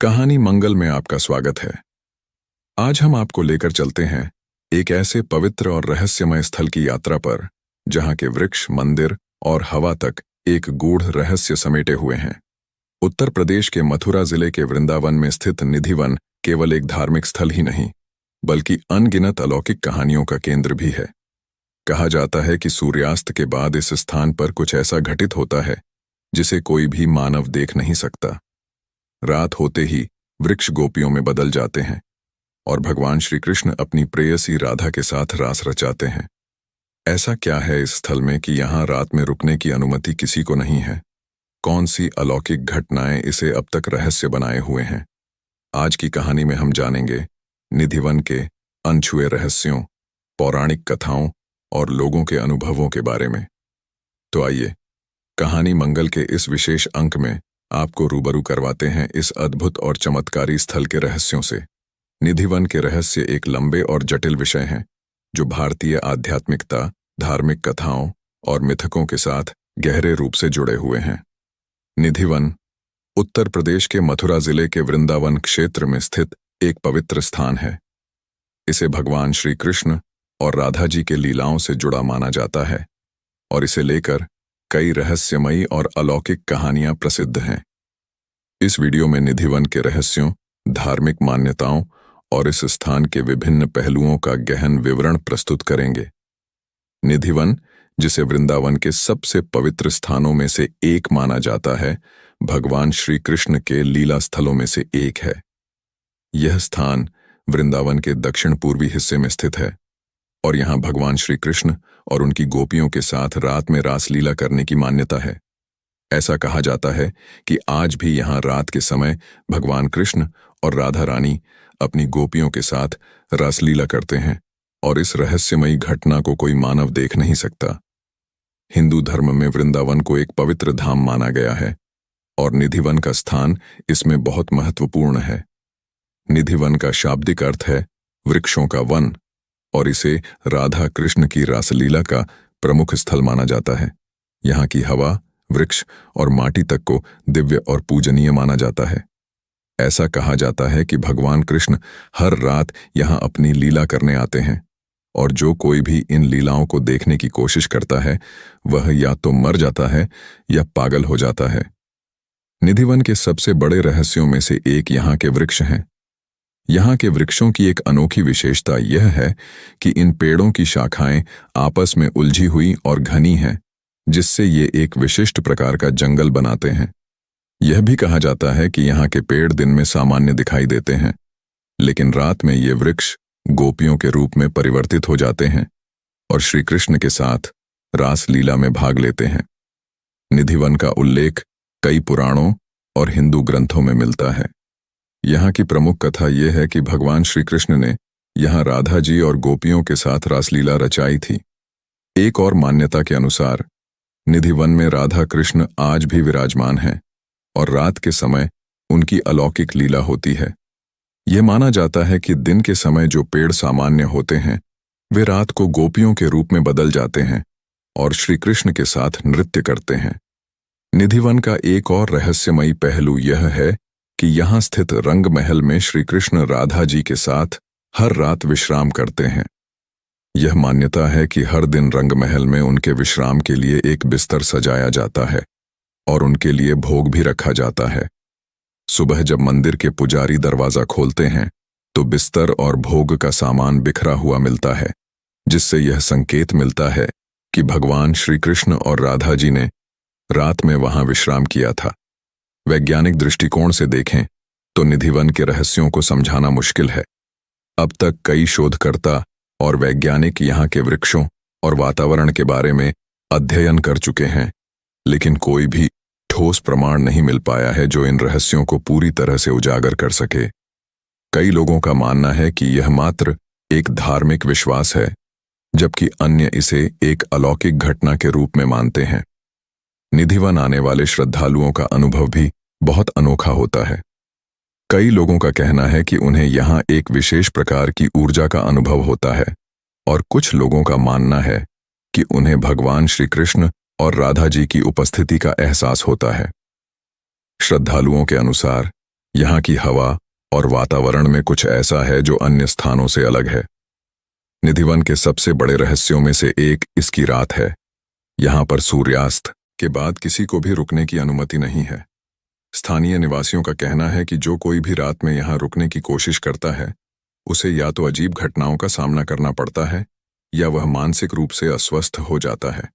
कहानी मंगल में आपका स्वागत है। आज हम आपको लेकर चलते हैं एक ऐसे पवित्र और रहस्यमय स्थल की यात्रा पर जहां के वृक्ष, मंदिर और हवा तक एक गूढ़ रहस्य समेटे हुए हैं। उत्तर प्रदेश के मथुरा जिले के वृंदावन में स्थित निधि वन केवल एक धार्मिक स्थल ही नहीं, बल्कि अनगिनत अलौकिक कहानियों का केंद्र भी है। कहा जाता है कि सूर्यास्त के बाद इस स्थान पर कुछ ऐसा घटित होता है जिसे कोई भी मानव देख नहीं सकता। रात होते ही वृक्ष गोपियों में बदल जाते हैं और भगवान श्री कृष्ण अपनी प्रेयसी राधा के साथ रास रचाते हैं। ऐसा क्या है इस स्थल में कि यहाँ रात में रुकने की अनुमति किसी को नहीं है? कौन सी अलौकिक घटनाएं इसे अब तक रहस्य बनाए हुए हैं? आज की कहानी में हम जानेंगे निधिवन के अनछुए रहस्यों, पौराणिक कथाओं और लोगों के अनुभवों के बारे में। तो आइए, कहानी मंगल के इस विशेष अंक में आपको रूबरू करवाते हैं इस अद्भुत और चमत्कारी स्थल के रहस्यों से। निधिवन के रहस्य एक लंबे और जटिल विषय हैं जो भारतीय आध्यात्मिकता, धार्मिक कथाओं और मिथकों के साथ गहरे रूप से जुड़े हुए हैं। निधिवन उत्तर प्रदेश के मथुरा जिले के वृंदावन क्षेत्र में स्थित एक पवित्र स्थान है। इसे भगवान श्री कृष्ण और राधा जी के लीलाओं से जुड़ा माना जाता है और इसे लेकर कई रहस्यमयी और अलौकिक कहानियां प्रसिद्ध हैं। इस वीडियो में निधिवन के रहस्यों, धार्मिक मान्यताओं और इस स्थान के विभिन्न पहलुओं का गहन विवरण प्रस्तुत करेंगे। निधिवन, जिसे वृंदावन के सबसे पवित्र स्थानों में से एक माना जाता है, भगवान श्री कृष्ण के लीला स्थलों में से एक है। यह स्थान वृंदावन के दक्षिण पूर्वी हिस्से में स्थित है और यहाँ भगवान श्री कृष्ण और उनकी गोपियों के साथ रात में रासलीला करने की मान्यता है। ऐसा कहा जाता है कि आज भी यहाँ रात के समय भगवान कृष्ण और राधा रानी अपनी गोपियों के साथ रासलीला करते हैं और इस रहस्यमयी घटना को कोई मानव देख नहीं सकता। हिंदू धर्म में वृंदावन को एक पवित्र धाम माना गया है और निधिवन का स्थान इसमें बहुत महत्वपूर्ण है। निधिवन का शाब्दिक अर्थ है वृक्षों का वन और इसे राधा कृष्ण की रासलीला का प्रमुख स्थल माना जाता है। यहाँ की हवा, वृक्ष और माटी तक को दिव्य और पूजनीय माना जाता है। ऐसा कहा जाता है कि भगवान कृष्ण हर रात यहाँ अपनी लीला करने आते हैं और जो कोई भी इन लीलाओं को देखने की कोशिश करता है वह या तो मर जाता है या पागल हो जाता है। निधिवन के सबसे बड़े रहस्यों में से एक यहाँ के वृक्ष हैं। यहाँ के वृक्षों की एक अनोखी विशेषता यह है कि इन पेड़ों की शाखाएं आपस में उलझी हुई और घनी हैं, जिससे ये एक विशिष्ट प्रकार का जंगल बनाते हैं। यह भी कहा जाता है कि यहाँ के पेड़ दिन में सामान्य दिखाई देते हैं, लेकिन रात में ये वृक्ष गोपियों के रूप में परिवर्तित हो जाते हैं और श्री कृष्ण के साथ रासलीला में भाग लेते हैं। निधिवन का उल्लेख कई पुराणों और हिंदू ग्रंथों में मिलता है। यहाँ की प्रमुख कथा यह है कि भगवान श्री कृष्ण ने यहाँ राधा जी और गोपियों के साथ रासलीला रचाई थी। एक और मान्यता के अनुसार निधिवन में राधा कृष्ण आज भी विराजमान हैं और रात के समय उनकी अलौकिक लीला होती है। यह माना जाता है कि दिन के समय जो पेड़ सामान्य होते हैं वे रात को गोपियों के रूप में बदल जाते हैं और श्री कृष्ण के साथ नृत्य करते हैं। निधिवन का एक और रहस्यमयी पहलू यह है कि यहाँ स्थित रंग महल में श्री कृष्ण राधा जी के साथ हर रात विश्राम करते हैं। यह मान्यता है कि हर दिन रंग महल में उनके विश्राम के लिए एक बिस्तर सजाया जाता है और उनके लिए भोग भी रखा जाता है। सुबह जब मंदिर के पुजारी दरवाजा खोलते हैं तो बिस्तर और भोग का सामान बिखरा हुआ मिलता है, जिससे यह संकेत मिलता है कि भगवान श्री कृष्ण और राधा जी ने रात में वहां विश्राम किया था। वैज्ञानिक दृष्टिकोण से देखें तो निधिवन के रहस्यों को समझाना मुश्किल है। अब तक कई शोधकर्ता और वैज्ञानिक यहाँ के वृक्षों और वातावरण के बारे में अध्ययन कर चुके हैं, लेकिन कोई भी ठोस प्रमाण नहीं मिल पाया है जो इन रहस्यों को पूरी तरह से उजागर कर सके। कई लोगों का मानना है कि यह मात्र एक धार्मिक विश्वास है, जबकि अन्य इसे एक अलौकिक घटना के रूप में मानते हैं। निधिवन आने वाले श्रद्धालुओं का अनुभव भी बहुत अनोखा होता है। कई लोगों का कहना है कि उन्हें यहाँ एक विशेष प्रकार की ऊर्जा का अनुभव होता है और कुछ लोगों का मानना है कि उन्हें भगवान श्री कृष्ण और राधा जी की उपस्थिति का एहसास होता है। श्रद्धालुओं के अनुसार यहाँ की हवा और वातावरण में कुछ ऐसा है जो अन्य स्थानों से अलग है। निधिवन के सबसे बड़े रहस्यों में से एक इसकी रात है। यहाँ पर सूर्यास्त के बाद किसी को भी रुकने की अनुमति नहीं है। स्थानीय निवासियों का कहना है कि जो कोई भी रात में यहाँ रुकने की कोशिश करता है, उसे या तो अजीब घटनाओं का सामना करना पड़ता है या वह मानसिक रूप से अस्वस्थ हो जाता है।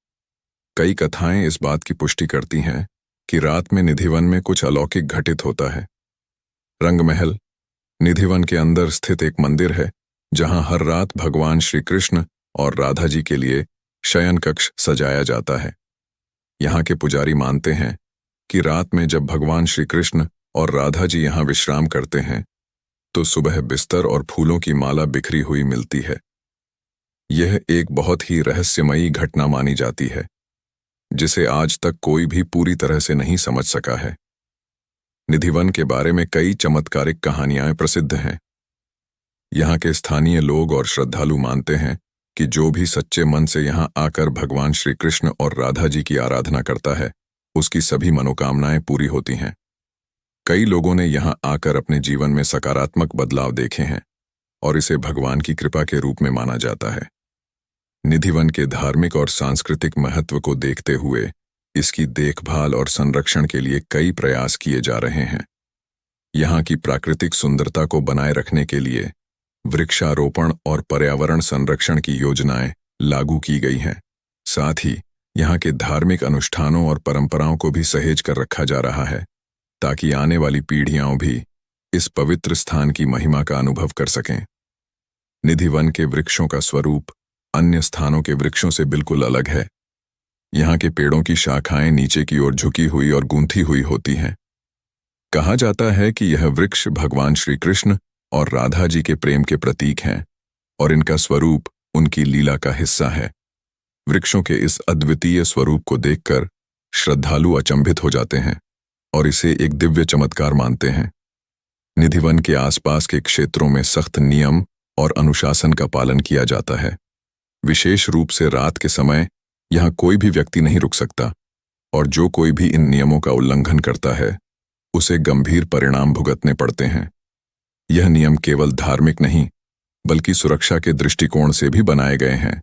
कई कथाएं इस बात की पुष्टि करती हैं कि रात में निधिवन में कुछ अलौकिक घटित होता है। रंगमहल निधिवन के अंदर स्थित एक मंदिर है जहां हर रात भगवान श्री कृष्ण और राधा जी के लिए शयन कक्ष सजाया जाता है। यहाँ के पुजारी मानते हैं कि रात में जब भगवान श्री कृष्ण और राधा जी यहाँ विश्राम करते हैं तो सुबह बिस्तर और फूलों की माला बिखरी हुई मिलती है। यह एक बहुत ही रहस्यमयी घटना मानी जाती है जिसे आज तक कोई भी पूरी तरह से नहीं समझ सका है। निधिवन के बारे में कई चमत्कारिक कहानियां प्रसिद्ध हैं। यहाँ के स्थानीय लोग और श्रद्धालु मानते हैं कि जो भी सच्चे मन से यहाँ आकर भगवान श्री कृष्ण और राधा जी की आराधना करता है, उसकी सभी मनोकामनाएं पूरी होती हैं। कई लोगों ने यहाँ आकर अपने जीवन में सकारात्मक बदलाव देखे हैं और इसे भगवान की कृपा के रूप में माना जाता है। निधिवन के धार्मिक और सांस्कृतिक महत्व को देखते हुए इसकी देखभाल और संरक्षण के लिए कई प्रयास किए जा रहे हैं। यहाँ की प्राकृतिक सुंदरता को बनाए रखने के लिए वृक्षारोपण और पर्यावरण संरक्षण की योजनाएं लागू की गई हैं। साथ ही यहाँ के धार्मिक अनुष्ठानों और परंपराओं को भी सहेज कर रखा जा रहा है ताकि आने वाली पीढ़ियां भी इस पवित्र स्थान की महिमा का अनुभव कर सकें। निधिवन के वृक्षों का स्वरूप अन्य स्थानों के वृक्षों से बिल्कुल अलग है। यहाँ के पेड़ों की शाखाएं नीचे की ओर झुकी हुई और गूंथी हुई होती हैं। कहा जाता है कि यह वृक्ष भगवान श्री कृष्ण और राधा जी के प्रेम के प्रतीक हैं और इनका स्वरूप उनकी लीला का हिस्सा है। वृक्षों के इस अद्वितीय स्वरूप को देखकर श्रद्धालु अचंभित हो जाते हैं और इसे एक दिव्य चमत्कार मानते हैं। निधिवन के आसपास के क्षेत्रों में सख्त नियम और अनुशासन का पालन किया जाता है। विशेष रूप से रात के समय यहाँ कोई भी व्यक्ति नहीं रुक सकता और जो कोई भी इन नियमों का उल्लंघन करता है उसे गंभीर परिणाम भुगतने पड़ते हैं। यह नियम केवल धार्मिक नहीं बल्कि सुरक्षा के दृष्टिकोण से भी बनाए गए हैं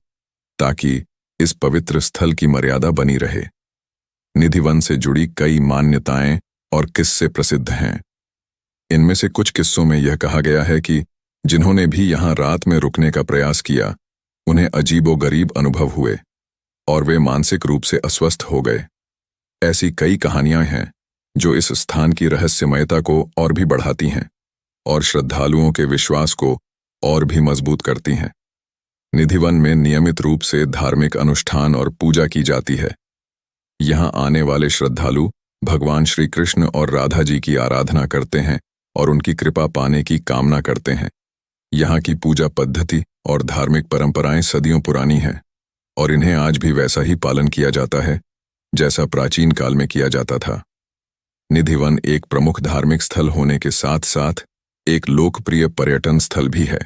ताकि इस पवित्र स्थल की मर्यादा बनी रहे। निधिवन से जुड़ी कई मान्यताएं और किस्से प्रसिद्ध हैं। इनमें से कुछ किस्सों में यह कहा गया है कि जिन्होंने भी यहाँ रात में रुकने का प्रयास किया उन्हें अजीबोगरीब अनुभव हुए और वे मानसिक रूप से अस्वस्थ हो गए। ऐसी कई कहानियां हैं जो इस स्थान की रहस्यमयता को और भी बढ़ाती हैं और श्रद्धालुओं के विश्वास को और भी मजबूत करती हैं। निधिवन में नियमित रूप से धार्मिक अनुष्ठान और पूजा की जाती है। यहाँ आने वाले श्रद्धालु भगवान श्री कृष्ण और राधा जी की आराधना करते हैं और उनकी कृपा पाने की कामना करते हैं। यहाँ की पूजा पद्धति और धार्मिक परंपराएं सदियों पुरानी हैं और इन्हें आज भी वैसा ही पालन किया जाता है जैसा प्राचीन काल में किया जाता था। निधिवन एक प्रमुख धार्मिक स्थल होने के साथ साथ एक लोकप्रिय पर्यटन स्थल भी है।